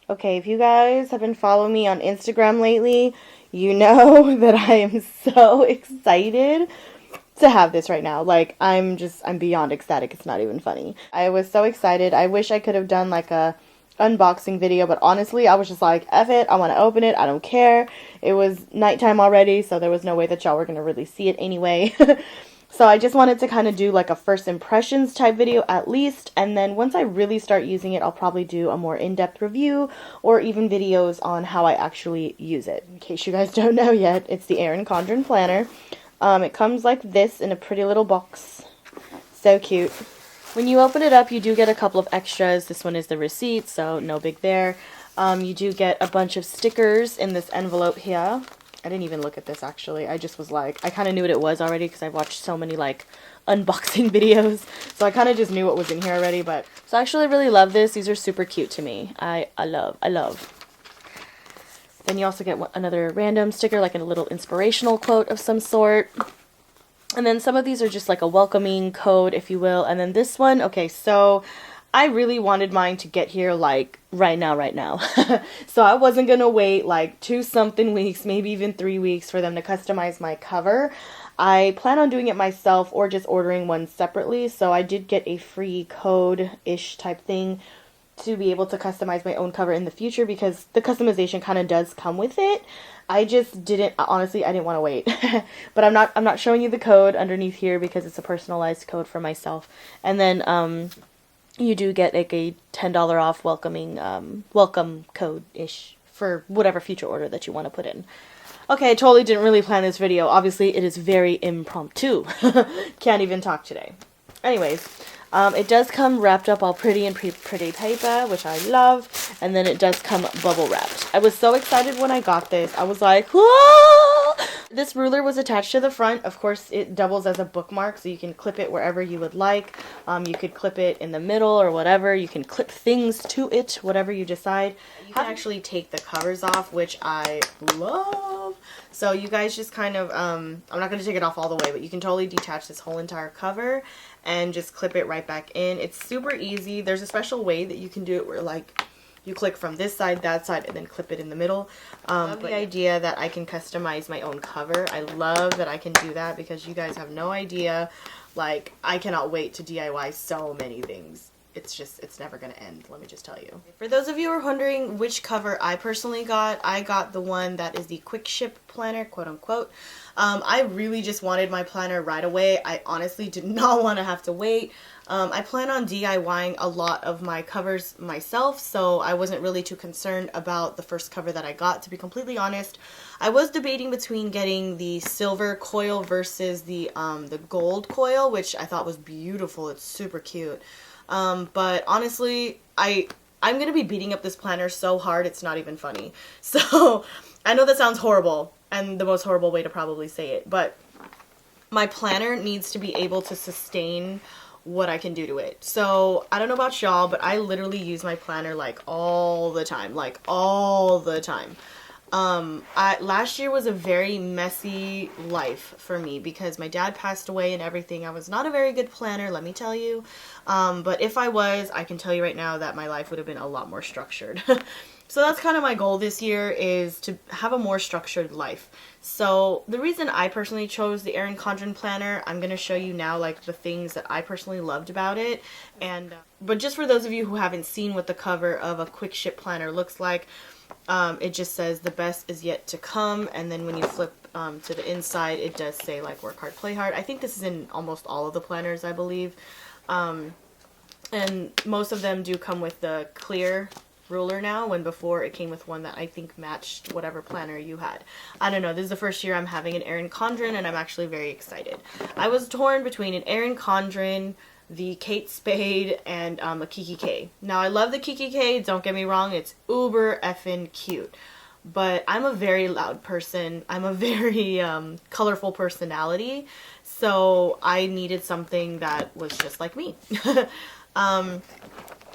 Okay, if you guys have been following me on Instagram lately, you know that I am so excited to have this right now. Like, I'm beyond ecstatic. It's not even funny. I was so excited. I wish I could have done like a unboxing video, but honestly, I was just like, F it, I want to open it. I don't care. It was nighttime already, so there was no way that y'all were going to really see it anyway. So I just wanted to kind of do like a first impressions type video at least, and then once I really start using it, I'll probably do a more in-depth review or even videos on how I actually use it. In case you guys don't know yet, it's the Erin Condren planner. It comes like this in a pretty little box. So cute. When you open it up, you do get a couple of extras. This one is the receipt, so no big there. You do get a bunch of stickers in this envelope here. I didn't even look at this actually. I just was like, I kind of knew what it was already because I've watched so many like unboxing videos. So I kind of just knew what was in here already. But so I actually really love this. These are super cute to me. I love. Then you also get another random sticker, like a little inspirational quote of some sort. And then some of these are just like a welcoming code, if you will. And then this one, okay, so I really wanted mine to get here like right now. So I wasn't gonna wait like 2-something weeks, maybe even 3 weeks for them to customize my cover. I plan on doing it myself or just ordering one separately. So I did get a free code-ish type thing to be able to customize my own cover in the future because the customization kind of does come with it. I just didn't, honestly, I didn't want to wait. But I'm not showing you the code underneath here because it's a personalized code for myself. And then you do get like a $10 off welcome code-ish for whatever future order that you want to put in. Okay, I totally didn't really plan this video. Obviously, it is very impromptu. Can't even talk today. Anyways, it does come wrapped up all pretty in pretty paper, which I love, and then it does come bubble wrapped. I was so excited when I got this. I was like, whoa! This ruler was attached to the front. Of course, it doubles as a bookmark, so you can clip it wherever you would like. You could clip it in the middle or whatever. You can clip things to it, whatever you decide. You can actually take the covers off, which I love. So you guys just kind of, I'm not going to take it off all the way, but you can totally detach this whole entire cover and just clip it right back in. It's super easy. There's a special way that you can do it where like you click from this side, that side, and then clip it in the middle. But the idea that I can customize my own cover. I love that I can do that because you guys have no idea. Like, I cannot wait to DIY so many things. It's never going to end, let me just tell you. For those of you who are wondering which cover I personally got, I got the one that is the quick ship planner, quote unquote. I really just wanted my planner right away. I honestly did not want to have to wait. I plan on DIYing a lot of my covers myself, so I wasn't really too concerned about the first cover that I got, to be completely honest. I was debating between getting the silver coil versus the gold coil, which I thought was beautiful. It's super cute. But honestly, I'm going to be beating up this planner so hard it's not even funny. So I know that sounds horrible and the most horrible way to probably say it, but my planner needs to be able to sustain what I can do to it. So I don't know about y'all, but I literally use my planner like all the time, last year was a very messy life for me because my dad passed away and everything. I was not a very good planner, let me tell you. But if I was, I can tell you right now that my life would have been a lot more structured. So that's kind of my goal this year, is to have a more structured life. So the reason I personally chose the Erin Condren planner, I'm going to show you now like the things that I personally loved about it. And but just for those of you who haven't seen what the cover of a quick ship planner looks like, it just says the best is yet to come, and then when you flip to the inside, it does say like work hard, play hard. I think this is in almost all of the planners, I believe. And most of them do come with the clear ruler now, when before it came with one that I think matched whatever planner you had. I don't know, this is the first year I'm having an Erin Condren, and I'm actually very excited. I was torn between an Erin Condren, the Kate Spade, and a Kiki K. Now I love the Kiki K, don't get me wrong, it's uber effing cute. But I'm a very loud person. I'm a very colorful personality, so I needed something that was just like me.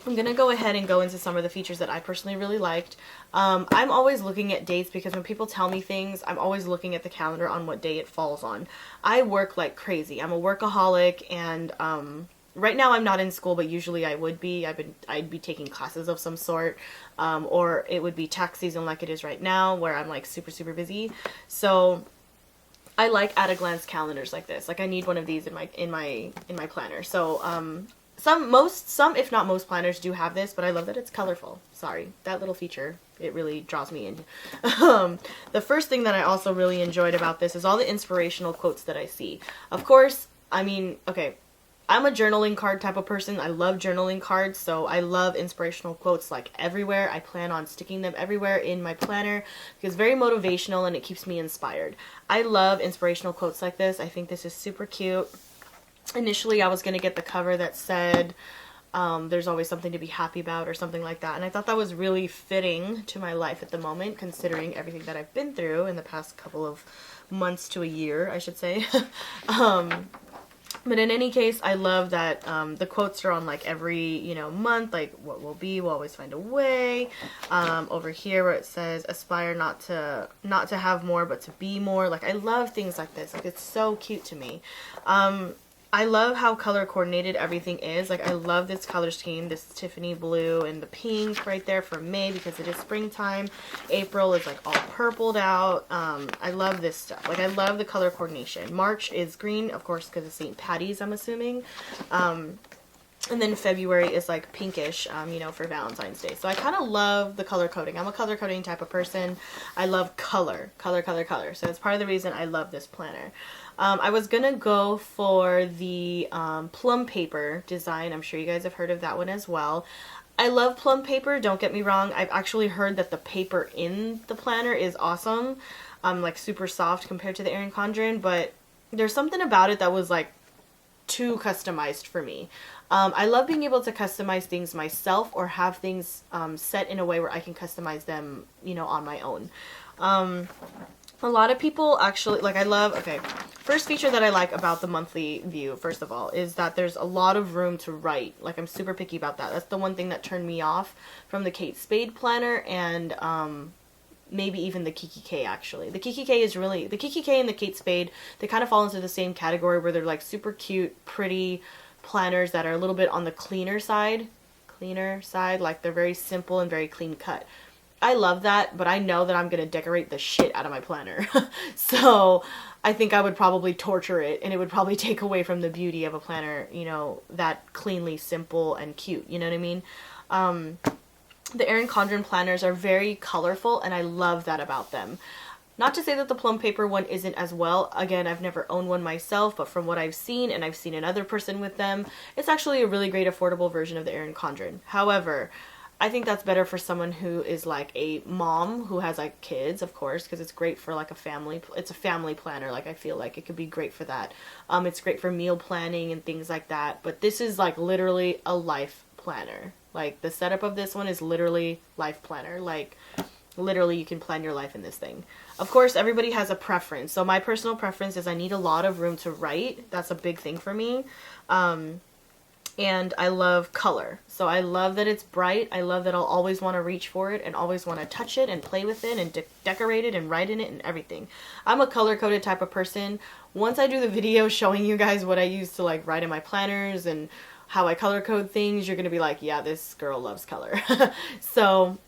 I'm going to go ahead and go into some of the features that I personally really liked. I'm always looking at dates because when people tell me things, I'm always looking at the calendar on what day it falls on. I work like crazy. I'm a workaholic, and right now I'm not in school, but usually I would be. I'd be taking classes of some sort, or it would be tax season like it is right now, where I'm like super, super busy. So I like at a glance calendars like this. Like I need one of these in my planner. So some if not most planners do have this, but I love that it's colorful. Sorry, that little feature, it really draws me in. The first thing that I also really enjoyed about this is all the inspirational quotes that I see. Of course, I mean, okay, I'm a journaling card type of person. I love journaling cards, so I love inspirational quotes like everywhere. I plan on sticking them everywhere in my planner because it's very motivational and it keeps me inspired. I love inspirational quotes like this. I think this is super cute. Initially, I was going to get the cover that said, there's always something to be happy about or something like that. And I thought that was really fitting to my life at the moment, considering everything that I've been through in the past couple of months to a year, I should say. But in any case, I love that the quotes are on like every, you know, month, like what will be, will always find a way. Over here where it says aspire not to have more, but to be more. Like I love things like this. Like it's so cute to me. I love how color coordinated everything is. Like I love this color scheme, this Tiffany blue and the pink right there for May because it is springtime. April is like all purpled out. I love this stuff. Like I love the color coordination. March is green, of course, because of St. Patty's, I'm assuming. And then February is like pinkish, you know, for Valentine's Day. So I kind of love the color coding. I'm a color coding type of person. I love color. So it's part of the reason I love this planner. I was going to go for the plum paper design. I'm sure you guys have heard of that one as well. I love plum paper, don't get me wrong. I've actually heard that the paper in the planner is awesome. Like super soft compared to the Erin Condren, but there's something about it that was like too customized for me. I love being able to customize things myself or have things set in a way where I can customize them, you know, on my own. A lot of people actually, like I love, okay, first feature that I like about the monthly view, first of all, is that there's a lot of room to write. Like I'm super picky about that. That's the one thing that turned me off from the Kate Spade planner and maybe even the Kiki K actually. The Kiki K is really, the Kiki K and the Kate Spade, they kind of fall into the same category where they're like super cute, pretty planners that are a little bit on the cleaner side, like they're very simple and very clean cut. I love that, but I know that I'm going to decorate the shit out of my planner. So I think I would probably torture it and it would probably take away from the beauty of a planner, you know, that cleanly simple and cute, you know what I mean? The Erin Condren planners are very colorful and I love that about them. Not to say that the plum paper one isn't as well. Again, I've never owned one myself, but from what I've seen, and I've seen another person with them, it's actually a really great affordable version of the Erin Condren. However, I think that's better for someone who is like a mom who has like kids, of course, because it's great for like a family. It's a family planner. Like I feel like it could be great for that. It's great for meal planning and things like that. But this is like literally a life planner. Like the setup of this one is literally life planner. Like literally you can plan your life in this thing. Of course, everybody has a preference. So my personal preference is I need a lot of room to write. That's a big thing for me. And I love color. So I love that it's bright. I love that I'll always want to reach for it and always want to touch it and play with it and decorate it and write in it and everything. I'm a color-coded type of person. Once I do the video showing you guys what I use to like write in my planners and how I color code things, you're going to be like, yeah, this girl loves color. So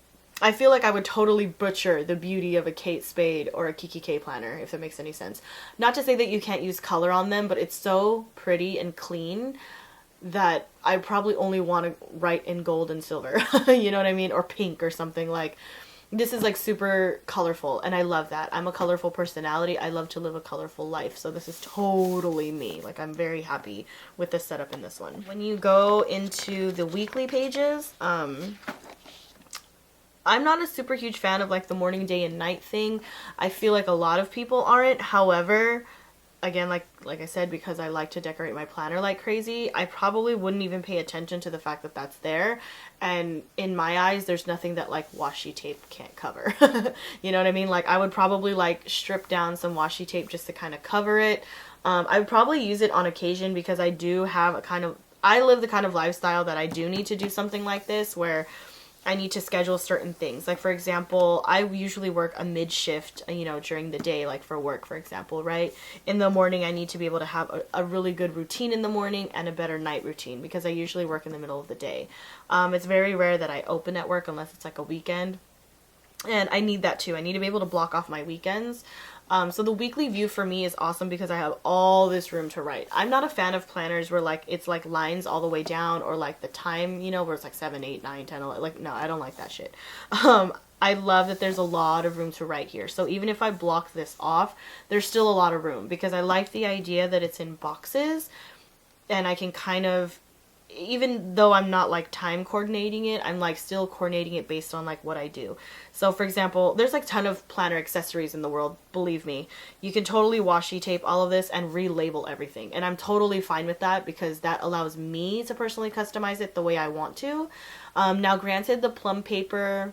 I feel like I would totally butcher the beauty of a Kate Spade or a Kiki K planner, if that makes any sense. Not to say that you can't use color on them, but it's so pretty and clean that I probably only want to write in gold and silver, you know what I mean? Or pink or something. Like, this is like super colorful and I love that. I'm a colorful personality. I love to live a colorful life. So this is totally me. Like, I'm very happy with the setup in this one. When you go into the weekly pages, I'm not a super huge fan of like the morning, day, and night thing. I feel like a lot of people aren't. However, again, like I said, because I like to decorate my planner like crazy, I probably wouldn't even pay attention to the fact that that's there. And in my eyes, there's nothing that like washi tape can't cover. You know what I mean? Like I would probably like strip down some washi tape just to kind of cover it. I would probably use it on occasion because I do have I live the kind of lifestyle that I do need to do something like this where I need to schedule certain things. Like, for example, I usually work a mid shift, you know, during the day, like for work, for example, right? In the morning, I need to be able to have a really good routine in the morning and a better night routine because I usually work in the middle of the day. It's very rare that I open at work unless it's like a weekend. And I need that too. I need to be able to block off my weekends. So the weekly view for me is awesome because I have all this room to write. I'm not a fan of planners where like it's like lines all the way down, or like the time, you know, where it's like 7, 8, 9, 10, 11. Like, no, I don't like that shit. I love that there's a lot of room to write here. So even if I block this off, there's still a lot of room because I like the idea that it's in boxes and I can kind of, even though I'm not like time coordinating it, I'm like still coordinating it based on like what I do. So for example, there's like a ton of planner accessories in the world, believe me. You can totally washi tape all of this and relabel everything. And I'm totally fine with that because that allows me to personally customize it the way I want to. Now granted, the plum paper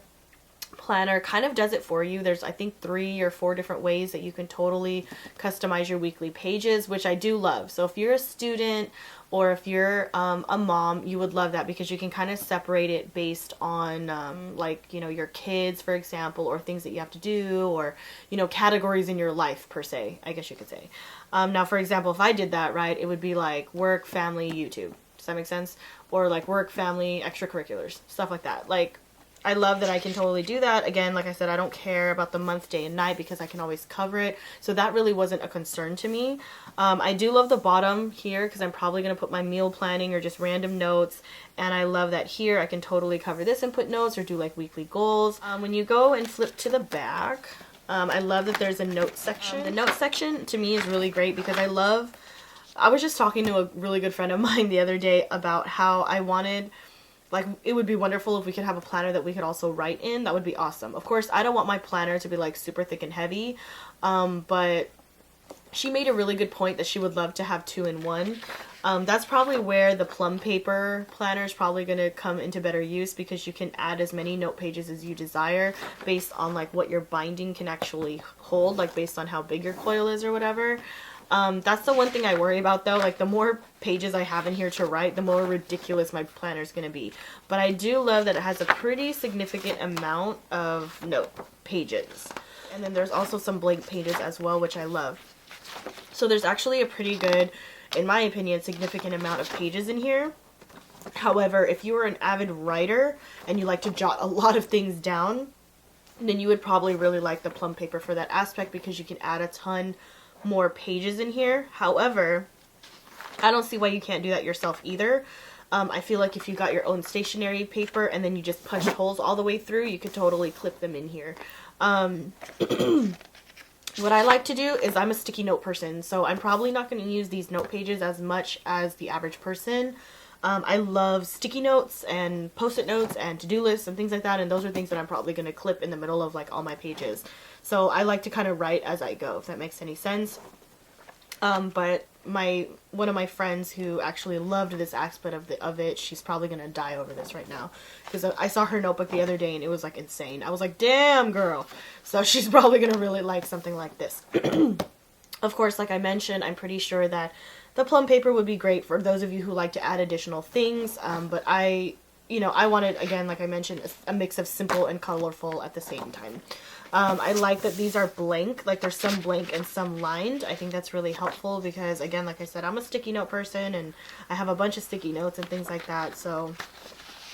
planner kind of does it for you. There's I think 3 or 4 different ways that you can totally customize your weekly pages, which I do love. So if you're a student or if you're a mom, you would love that because you can kind of separate it based on like, you know, your kids, for example, or things that you have to do, or, you know, categories in your life per se, I guess you could say. Now, for example, if I did that, right, it would be like work, family, YouTube. Does that make sense? Or like work, family, extracurriculars, stuff like that. Like, I love that I can totally do that. Again, like I said, I don't care about the month, day, and night because I can always cover it. So that really wasn't a concern to me. I do love the bottom here because I'm probably going to put my meal planning or just random notes. And I love that here I can totally cover this and put notes or do like weekly goals. When you go and flip to the back, I love that there's a note section. The note section to me is really great because I was just talking to a really good friend of mine the other day about how I wanted, like, it would be wonderful if we could have a planner that we could also write in. That would be awesome. Of course, I don't want my planner to be like super thick and heavy, but she made a really good point that she would love to have 2-in-1. That's probably where the plum paper planner is probably going to come into better use because you can add as many note pages as you desire based on like what your binding can actually hold, like based on how big your coil is or whatever. That's the one thing I worry about though. Like the more pages I have in here to write, the more ridiculous my planner is going to be. But I do love that it has a pretty significant amount of note pages. And then there's also some blank pages as well, which I love. So there's actually a pretty good, in my opinion, significant amount of pages in here. However, if you are an avid writer and you like to jot a lot of things down, then you would probably really like the plum paper for that aspect because you can add a ton more pages in here. However, I don't see why you can't do that yourself either. I feel like if you got your own stationery paper and then you just punched holes all the way through, you could totally clip them in here. What I like to do is I'm a sticky note person, so I'm probably not going to use these note pages as much as the average person. I love sticky notes and post-it notes and to-do lists and things like that, and those are things that I'm probably going to clip in the middle of like all my pages. So I like to kind of write as I go, if that makes any sense. But one of my friends who actually loved this aspect of it, she's probably going to die over this right now. Because I saw her notebook the other day and it was like insane. I was like, damn girl. So she's probably going to really like something like this. Of course, like I mentioned, I'm pretty sure that the plum paper would be great for those of you who like to add additional things. But I wanted, again, like I mentioned, a mix of simple and colorful at the same time. I like that these are blank, like there's some blank and some lined. I think that's really helpful because, again, like I said, I'm a sticky note person and I have a bunch of sticky notes and things like that. So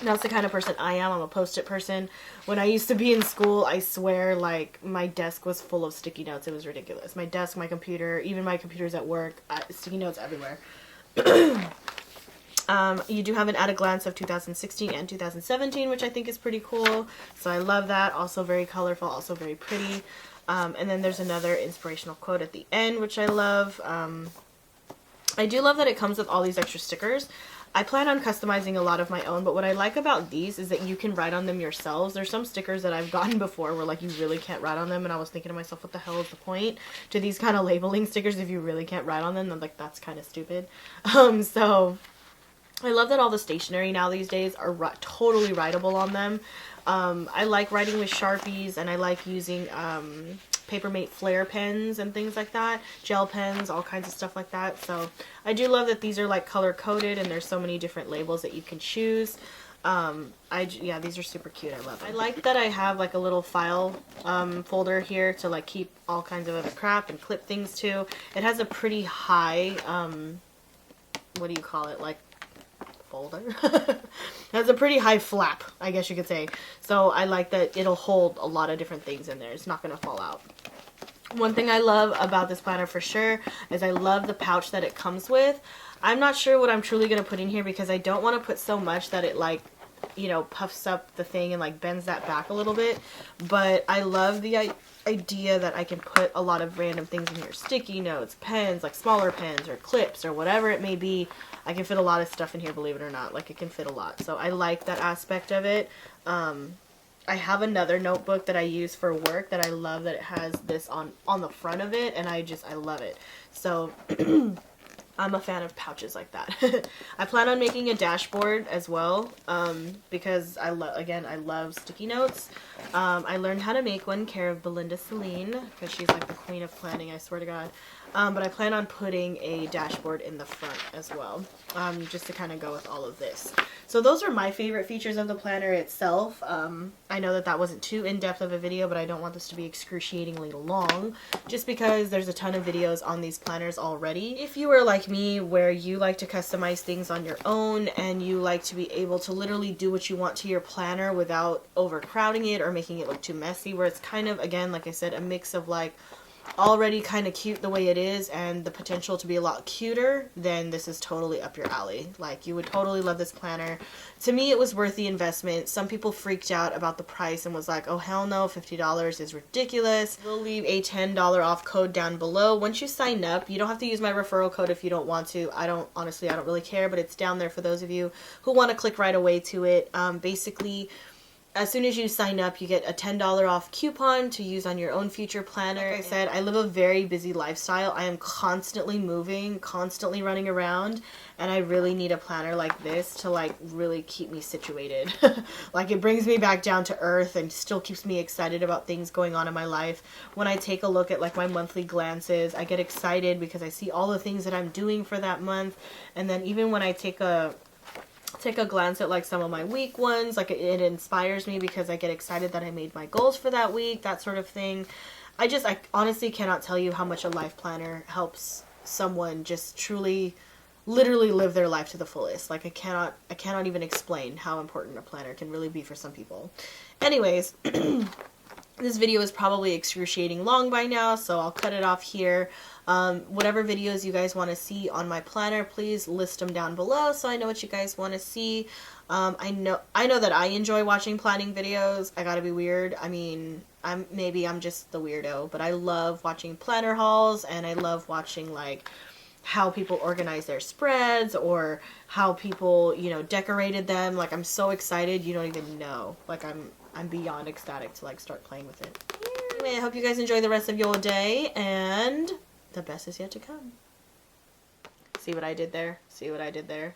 that's the kind of person I am. I'm a post-it person. When I used to be in school, I swear, like, my desk was full of sticky notes. It was ridiculous. My desk, my computer, even my computers at work, sticky notes everywhere. You do have an at a glance of 2016 and 2017, which I think is pretty cool. So I love that. Also very colorful, also very pretty. And then there's another inspirational quote at the end, which I love. I do love that it comes with all these extra stickers. I plan on customizing a lot of my own, but what I like about these is that you can write on them yourselves. There's some stickers that I've gotten before where like you really can't write on them, and I was thinking to myself, what the hell is the point to these kind of labeling stickers if you really can't write on them? I'm like, that's kind of stupid. So I love that all the stationery now these days are totally writable on them. I like writing with Sharpies, and I like using Papermate flare pens and things like that, gel pens, all kinds of stuff like that. So I do love that these are like color coded and there's so many different labels that you can choose. Yeah, these are super cute. I love them. I like that I have like a little file folder here to like keep all kinds of other crap and clip things to. It has a pretty high, what do you call it, like folder? It has a pretty high flap, I guess you could say. So I like that it'll hold a lot of different things in there. It's not going to fall out. One thing I love about this planner for sure is I love the pouch that it comes with. I'm not sure what I'm truly going to put in here because I don't want to put so much that it like, you know, puffs up the thing and like bends that back a little bit. But I love the idea that I can put a lot of random things in here. Sticky notes, pens, like smaller pens or clips or whatever it may be. I can fit a lot of stuff in here, believe it or not. Like it can fit a lot. So I like that aspect of it. I have another notebook that I use for work that I love that it has this on the front of it, and I love it. So I'm a fan of pouches like that. I plan on making a dashboard as well because I love sticky notes. I learned how to make one care of Belinda Celine because she's like the queen of planning, I swear to God. But I plan on putting a dashboard in the front as well, just to kind of go with all of this. So those are my favorite features of the planner itself. I know that that wasn't too in-depth of a video, but I don't want this to be excruciatingly long, just because there's a ton of videos on these planners already. If you are like me, where you like to customize things on your own, and you like to be able to literally do what you want to your planner without overcrowding it or making it look too messy, where it's kind of, again, like I said, a mix of like already kind of cute the way it is and the potential to be a lot cuter, then this is totally up your alley. Like, you would totally love this planner. To me, it was worth the investment. Some people freaked out about the price and was like, oh hell no, $50 is ridiculous. We'll leave a $10 off code down below. Once you sign up, you don't have to use my referral code if you don't want to. Honestly, I don't really care, but it's down there for those of you who want to click right away to it. Basically, as soon as you sign up, you get a $10 off coupon to use on your own future planner. Like I said, I live a very busy lifestyle. I am constantly moving, constantly running around, and I really need a planner like this to like really keep me situated. Like, it brings me back down to earth and still keeps me excited about things going on in my life. When I take a look at like my monthly glances, I get excited because I see all the things that I'm doing for that month. And then even when I take a glance at like some of my week ones, like it inspires me because I get excited that I made my goals for that week, that sort of thing. I honestly cannot tell you how much a life planner helps someone just truly, literally live their life to the fullest. Like, I cannot even explain how important a planner can really be for some people. Anyways, this video is probably excruciating long by now, so I'll cut it off here. Whatever videos you guys want to see on my planner, please list them down below so I know what you guys want to see. I know that I enjoy watching planning videos. I gotta be weird. I mean, maybe I'm just the weirdo, but I love watching planner hauls, and I love watching like how people organize their spreads or how people, you know, decorated them. Like, I'm so excited, you don't even know. Like, I'm beyond ecstatic to like start playing with it. Anyway, I hope you guys enjoy the rest of your day, and the best is yet to come. See what I did there? See what I did there?